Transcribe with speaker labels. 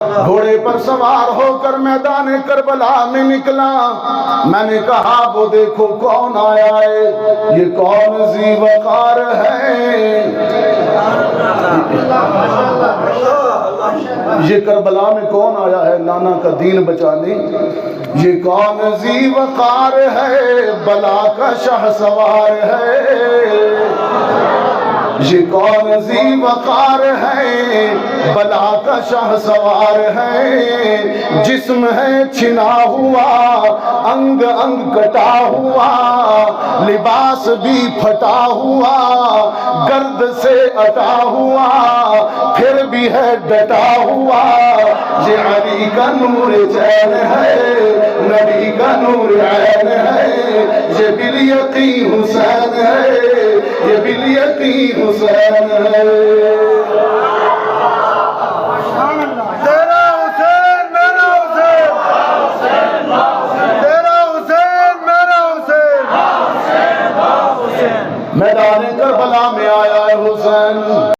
Speaker 1: گھوڑے پر سوار ہو کر میدان کربلا میں نکلا. میں نے کہا وہ دیکھو کون آیا ہے, یہ کون ذی وقار ہے, یہ کربلا میں کون آیا ہے نانا کا دین بچانے, یہ کون ذی وقار ہے بلا کا شاہ سوار ہے, یہ کون ذی وقار ہے بلا کا شاہ سوار ہے, جسم ہے چھنا ہوا انگ انگ کٹا ہوا, لباس بھی پھٹا ہوا گرد سے اٹا ہوا, پھر بھی ہے ڈٹا ہوا, یہ علی کا نور چین ہے نبی کا نور عین ہے, یہ بالیقین حسین ہے یہ بالیقین حسین ہے. میدان کربلا میں آیا ہے حسین.